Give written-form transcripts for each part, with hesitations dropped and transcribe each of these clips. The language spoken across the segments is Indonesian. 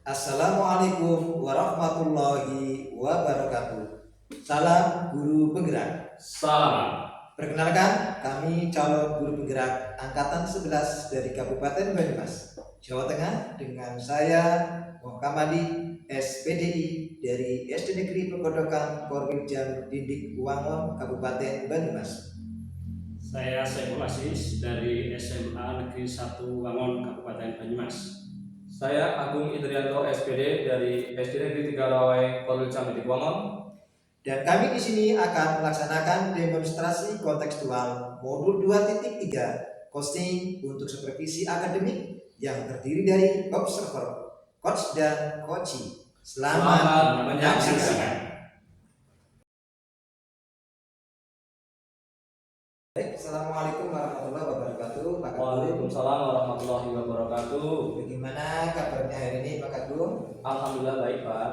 Assalamualaikum warahmatullahi wabarakatuh. Salam guru penggerak. Salam. Perkenalkan, kami calon guru penggerak angkatan 11 dari Kabupaten Banyumas, Jawa Tengah, dengan saya Muhammad SPDI dari SD Negeri Pekodokan Korwiljan Didik Wangon Kabupaten Banyumas. Saya Saiful Aziz dari SMA Negeri 1 Wangon Kabupaten Banyumas. Saya Agung Idrianto SPD dari SD Negeri 3 Rawai Korwiljan Didik Wangon. Dan kami di sini akan melaksanakan demonstrasi kontekstual modul 2.3 coaching untuk supervisi akademik yang terdiri dari observer, coach, dan coaching. Selamat menyaksikan. Baik, Assalamualaikum warahmatullahi wabarakatuh, Pak Agung. Waalaikumsalam warahmatullahi wabarakatuh. Bagaimana kabarnya hari ini, Pak Agung? Alhamdulillah baik, Pak.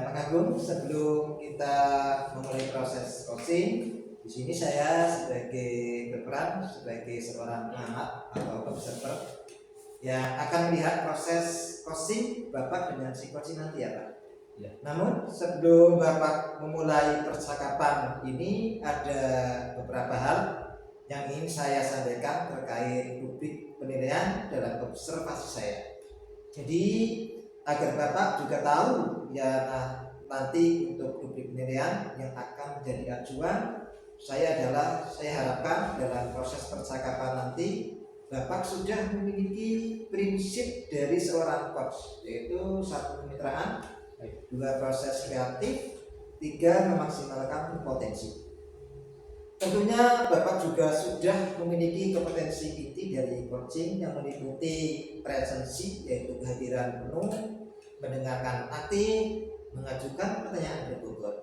Pak Agung, sebelum kita memulai proses coaching, di sini saya berperan sebagai seorang pengamat atau observer yang akan melihat proses coaching Bapak dengan si coaching nanti ya, Pak. Ya. Namun sebelum Bapak memulai percakapan ini, ada beberapa hal yang ingin saya sampaikan terkait rubrik penilaian dalam observasi saya. Jadi agar Bapak juga tahu ya, nanti untuk rubrik penilaian yang akan menjadi acuan saya harapkan dalam proses percakapan nanti Bapak sudah memiliki prinsip dari seorang coach, yaitu 1, kemitraan, 2, proses kreatif, 3, memaksimalkan potensi. Tentunya Bapak juga sudah memiliki kompetensi inti dari coaching yang meliputi presensi, yaitu kehadiran penuh, mendengarkan aktif, mengajukan pertanyaan berbobot.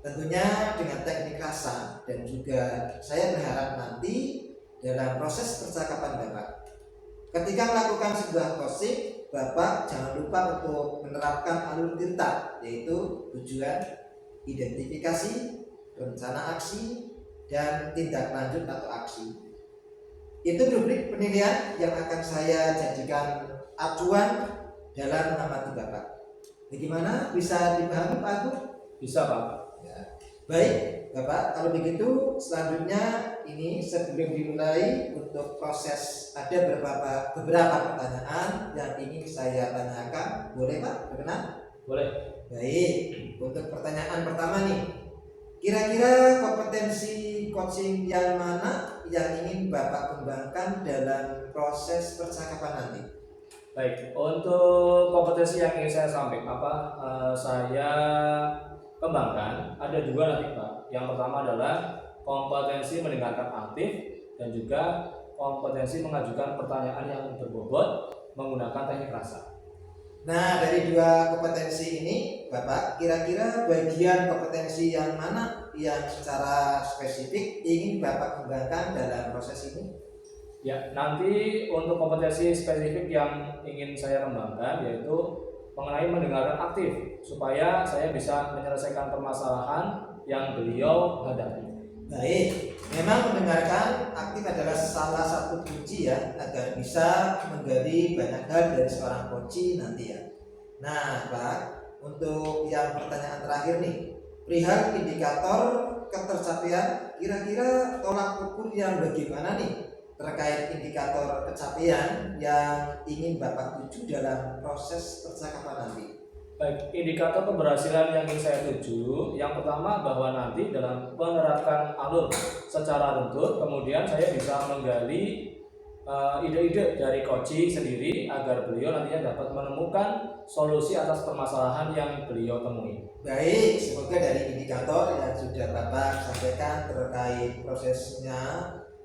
Tentunya dengan teknik rasa, dan juga saya berharap nanti dalam proses percakapan Bapak, ketika melakukan sebuah coaching, Bapak jangan lupa untuk menerapkan alur tirta, yaitu tujuan, identifikasi, rencana aksi, dan tindak lanjut atau aksi. Itu rubrik penilaian yang akan saya jadikan acuan dalam mengamati Bapak. Bagaimana, bisa dipahami Pak Agung? Bisa, Pak. Ya. Baik Bapak, kalau begitu selanjutnya ini sebelum dimulai untuk proses, ada beberapa pertanyaan yang ingin saya tanyakan. Boleh Pak, berkenan? Boleh. Baik, untuk pertanyaan pertama nih, kira-kira kompetensi coaching yang mana yang ingin Bapak kembangkan dalam proses percakapan nanti? Baik, untuk kompetensi yang ingin saya sampaikan saya kembangkan ada 2 nanti, Pak. Yang pertama adalah kompetensi mendengarkan aktif dan juga kompetensi mengajukan pertanyaan yang berbobot menggunakan teknik rasa. Nah, dari 2 kompetensi ini, Bapak kira-kira bagian kompetensi yang mana yang secara spesifik ingin Bapak kembangkan dalam proses ini? Ya, nanti untuk kompetensi spesifik yang ingin saya kembangkan yaitu mengenai mendengarkan aktif, supaya saya bisa menyelesaikan permasalahan yang beliau hadapi. Baik, memang mendengarkan aktif adalah salah satu kunci ya, agar bisa menggali banyak hal dari seorang coach nanti ya. Nah Pak, untuk yang pertanyaan terakhir nih, perihal indikator ketercapaian, kira-kira tolak ukur yang bagaimana nih terkait indikator pencapaian yang ingin Bapak tuju dalam proses percakapan nanti? Baik, indikator keberhasilan yang ingin saya tuju, yang pertama bahwa nanti dalam menerapkan alur secara runtut, kemudian saya bisa menggali ide-ide dari coaching sendiri agar beliau nantinya dapat menemukan solusi atas permasalahan yang beliau temui. Baik, semoga dari indikator yang sudah Bapak sampaikan terkait prosesnya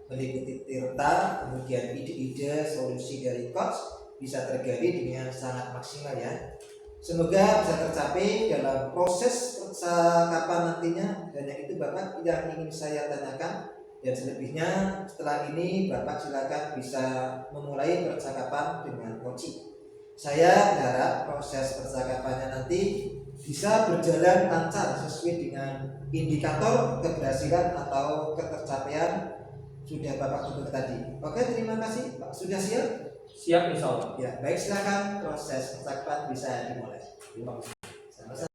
meliputi tirta, kemudian ide-ide solusi dari coach bisa tergali dengan sangat maksimal ya. Semoga bisa tercapai dalam proses percakapan nantinya. Dan yang itu Bapak yang ingin saya tanyakan, dan selebihnya setelah ini Bapak silakan bisa memulai percakapan dengan coaching. Saya berharap proses percakapannya nanti bisa berjalan lancar sesuai dengan indikator keberhasilan atau ketercapaian sudah Bapak sebut tadi. Oke, terima kasih Pak. Sudah siap? Siap insya Allah. Ya, baik, silakan proses percakapan bisa dimulai. Terima kasih. Sama-sama.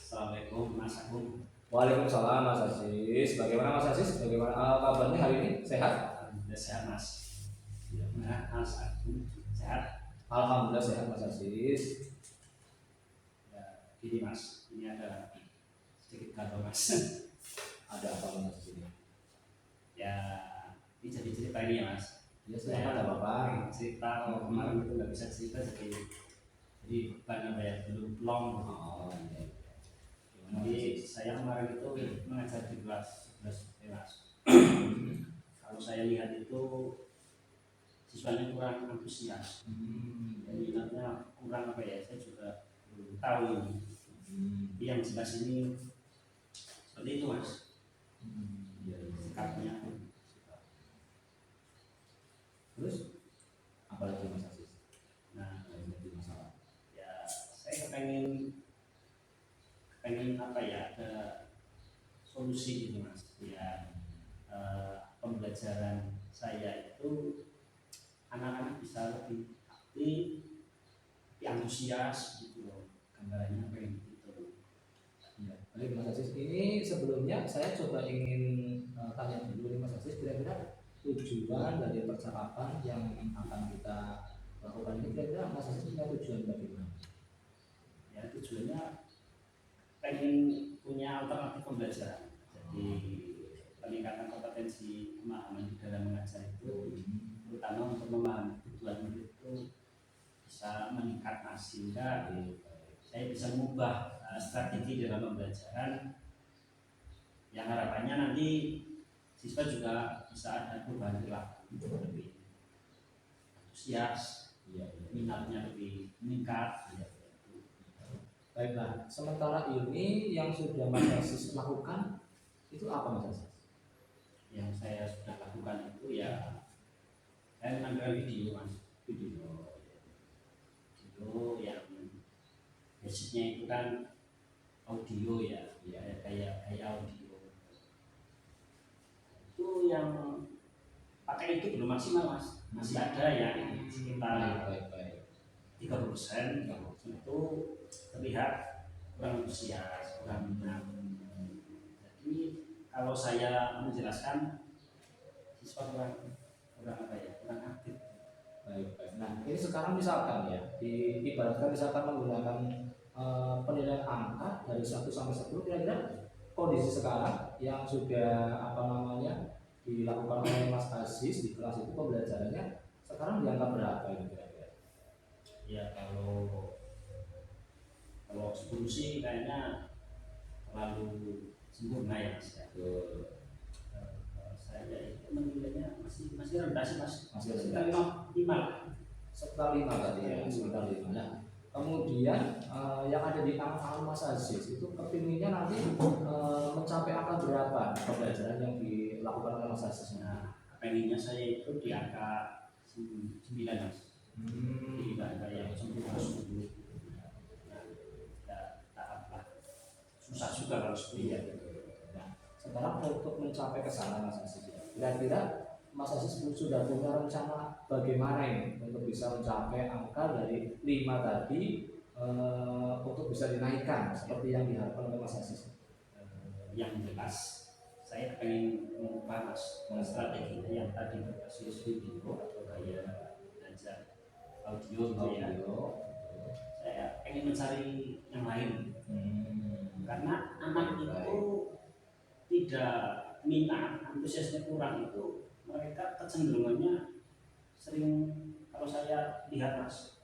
Assalamualaikum Mas Agung. Waalaikumsalam Mas Aziz. Bagaimana Mas Aziz? Bagaimana kabarnya hari ini? Sehat? Alhamdulillah sehat Mas. Nah, Mas Agung sehat. Alhamdulillah sehat Mas Aziz. Ya, gini Mas, ini ada sedikit kabar Mas. Ada apa Mas Aziz ini? Ya, ini jadi cerita ini ya Mas. Ya silakan, ada apa-apa. Cerita kalau kemarin itu nggak bisa cerita jadi beban apa ya, belum plong. Oh iya. Jadi saya kemarin itu mengajar di kelas 11 Mas. Kalau saya lihat itu siswanya kurang antusias. Jadi minatnya kurang apa ya, saya juga belum tahu ini. Tapi yang jelas ini seperti itu Mas. Sikapnya. Terus apa lagi Mas Aziz? Nah, Yang jadi masalah. ya saya pengen apa ya, ada solusi gitu Mas. Ya, pembelajaran saya itu anak-anak bisa lebih aktif, lebih antusias gitu loh. Gambarannya pengen gitu. Ya, baik Mas Aziz. Ini sebelumnya saya coba ingin tanya dulu nih Mas Aziz, kira-kira tujuan dari percakapan yang akan kita lakukan ini, kira-kira Mas Aziz punya tujuan bagaimana? Ya tujuannya pengen punya alternatif pembelajaran. Jadi peningkatan kompetensi pemahaman di dalam mengajar itu, terutama untuk memahami kebutuhan murid itu bisa meningkat Mas, sehingga saya bisa mengubah strategi dalam pembelajaran yang harapannya nanti siswa juga bisa ada perubahan perilaku lebih antusias, minatnya lebih meningkat. Baiklah, sementara ini yang sudah Mas Aziz lakukan itu apa Mas Aziz? Yang saya sudah lakukan itu ya saya menampilkan video Mas, video yang basicnya itu kan audio ya, kayak audio itu yang pakai itu belum maksimal Mas, masih ada yang sekitar 30% itu terlihat kurang antusias, kurang minat. Jadi kalau saya menjelaskan siswa kurang apa ya, kurang aktif. Baik. Nah, ini sekarang misalkan ya, diibaratkan misalkan menggunakan penilaian angka dari 1 sampai 10, kira-kira kondisi sekarang yang sudah apa namanya dilakukan oleh Mas Aziz di kelas itu pembelajarannya sekarang di angka berapa ini kira-kira? Ya kalau 10 sih kayaknya terlalu sempurna ya Mas. Saya itu menilainya masih rendah sih Mas, Masih sekitar rendah. 5 lah. Sekitar 5 tadi ya, sekitar 5. Nah, kemudian yang ada di tangan Mas Aziz itu kepinginnya nanti mencapai angka berapa pembelajaran yang dilakukan oleh Mas Aziz? Nah, pengennya saya itu di angka 9 Mas. Di angka yang sempurna 10. Nah, tak apa, susah juga kalau seperti itu. Nah, sekarang untuk mencapai ke sana Mas Aziz, kira-kira Mas Aziz sudah punya rencana bagaimana ini untuk bisa mencapai angka dari 5 tadi untuk bisa dinaikkan seperti yang diharapkan oleh Mas Aziz? Yang jelas saya pengen mengubah Mas strategi yang tadi berbasis video atau gaya belajar audio gitu ya. Saya pengen mencari yang lain. Karena anak itu tidak minat, antusiasnya kurang, itu mereka kecenderungannya sering, kalau saya lihat Mas,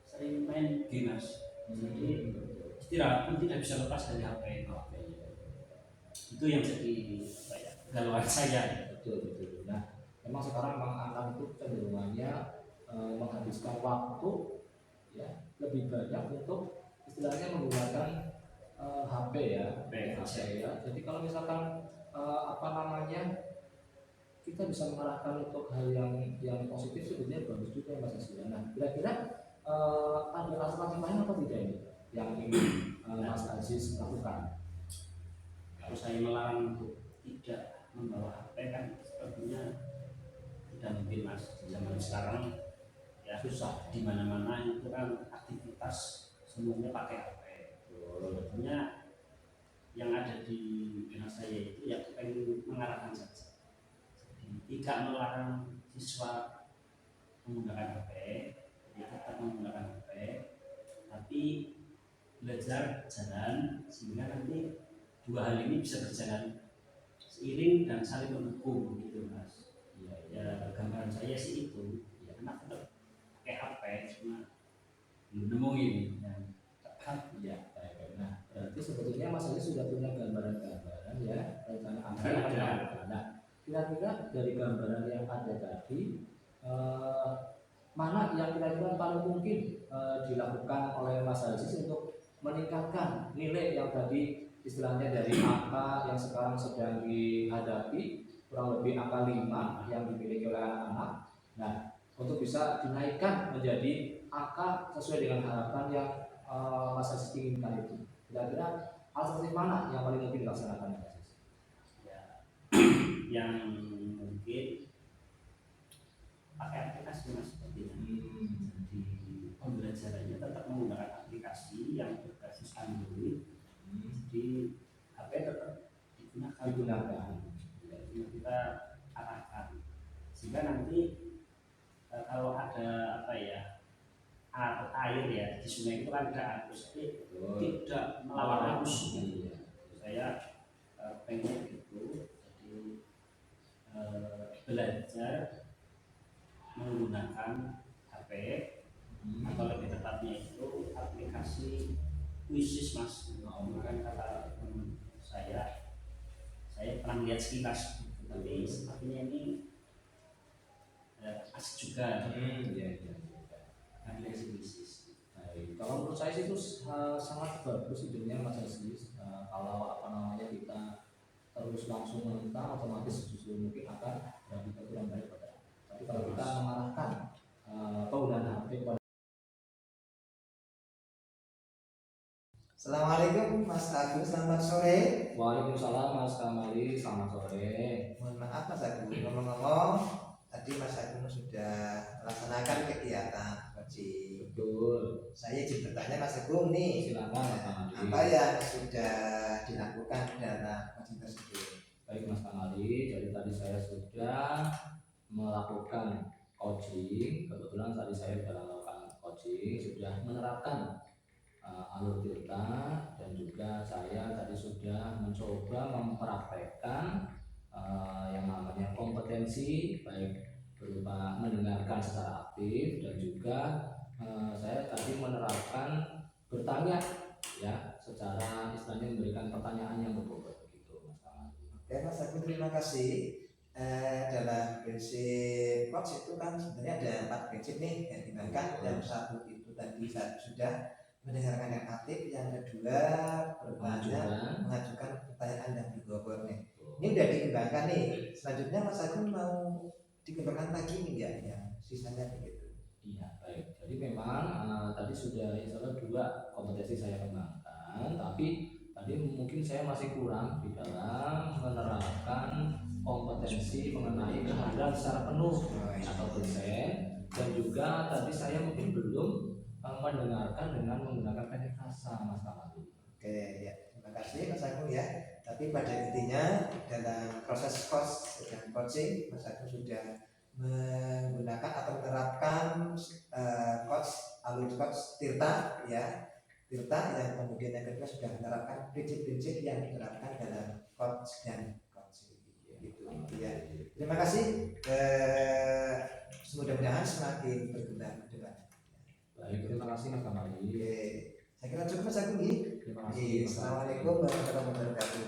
sering main game Mas. Jadi istirahat pun tidak bisa lepas dari HP. Itu yang jadi apa ya, galauan saya. Betul. Nah, memang sekarang anak itu cenderungannya menghabiskan waktu ya lebih banyak untuk istilahnya menggunakan HP ya. Jadi kalau misalkan apa namanya kita bisa mengarahkan untuk hal yang positif sebetulnya bagus juga Mas Aziz. Nah, kira-kira ada alternatif lain apa tidak ini yang ingin Mas Aziz lakukan? Kalau saya melarang untuk tidak membawa HP kan sepertinya tidak mungkin mas di zaman sekarang ya, susah di mana-mana itu kan aktivitas semuanya pakai HP. Sebetulnya yang ada di benak saya itu ya pengen mengarahkan saja, jadi tidak melarang siswa menggunakan HP, jadi tetap menggunakan HP, tapi belajar jalan sehingga nanti dua hal ini bisa berjalan seiring dan saling mendukung gitu mas. Ya gambaran saya sih itu, ya anak tetap pakai HP cuma belum nemu ini yang tepat. Ya, baik. Nah, berarti sebetulnya Mas Ali sudah punya gambaran-gambaran ya rencana apa yang akan Ada. dilakukan. Nah, kira-kira dari gambaran yang ada tadi eh, mana yang kira-kira paling mungkin dilakukan oleh Mas Aziz untuk meningkatkan nilai yang tadi istilahnya dari angka yang sekarang sedang dihadapi kurang lebih angka 5 yang dimiliki oleh anak-anak. Nah, untuk bisa dinaikkan menjadi angka sesuai dengan harapan yang Mas Aziz inginkan itu. Kira-kira alternatif mana yang paling mungkin dilaksanakan Mas Aziz? Ya, yang mungkin pakai aplikasi mas seperti ini. Jadi pembelajarannya tetap menggunakan aplikasi yang berbasis Android. Jadi HP tetap digunakan. Ya, itu kita arahkan sehingga nanti kalau ada apa ya, air ya di sungai itu kan ada arus, tapi tidak melawan arus. Saya pengen gitu, jadi belajar menggunakan HP atau lebih tepatnya itu aplikasi Quizzes mas. Bukan kata teman saya pernah lihat sekilas, tapi sepertinya ini asik juga. Aplikasi Quizzes. Baik, kalau menurut saya sih itu sangat bagus idenya Mas Aziz. Kalau apa namanya kita terus langsung menentang, otomatis justru mungkin akan berakibat kurang baik pada. Tapi kalau kita mengarahkan penggunaan HP pada. Assalamualaikum Mas Agus, selamat sore. Waalaikumsalam Mas Kamali, selamat sore. Mohon maaf Mas Agus, ngomong-ngomong tadi Mas Agus sudah melaksanakan kegiatan coaching. Betul. Saya izin bertanya Mas Agung nih, Silakan Mas Kamali. apa yang sudah dilakukan dalam coaching tersebut? Baik Mas Kamali, jadi tadi saya sudah melakukan coaching. Kebetulan tadi saya sudah melakukan coaching, sudah menerapkan alur tirta, dan juga saya tadi sudah mencoba mempraktekkan yang namanya kompetensi baik berupa mendengarkan secara aktif, dan juga saya tadi menerapkan bertanya ya secara istilahnya memberikan pertanyaan yang berbobot begitu Mas Kamali. Oke Mas Agung, terima kasih. Dalam prinsip coach itu kan sebenarnya ada 4 prinsip nih yang dibangkan. Yang satu itu tadi saya sudah mendengarkan yang aktif, yang kedua bertanya, mengajukan pertanyaan yang berbobot nih. Ini udah dikembangkan nih. Selanjutnya Mas Agung mau dikembangkan lagi nih ya, yang sisanya begitu. Iya baik. Jadi memang tadi sudah insya Allah 2 kompetensi saya kembangkan, tapi tadi mungkin saya masih kurang di dalam menerapkan kompetensi mengenai kehadiran secara penuh atau persen, dan juga tadi saya mungkin belum mendengarkan dengan menggunakan pendek kasa Mas Kamali. Oke ya, terima kasih Mas Agung ya. Tapi pada intinya dalam proses coaching Mas Agung sudah menggunakan atau menerapkan alur coach tirta ya, tirta yang kemudian yang kedua sudah menerapkan prinsip-prinsip yang diterapkan dalam coach dan coaching gitu ya. Terima kasih, mudah-mudahan semakin berkembang ke depan. Baik, terima kasih Mas Kamali. Oke, saya kira cukup Mas Agung. Terima kasih. Assalamualaikum warahmatullahi wabarakatuh.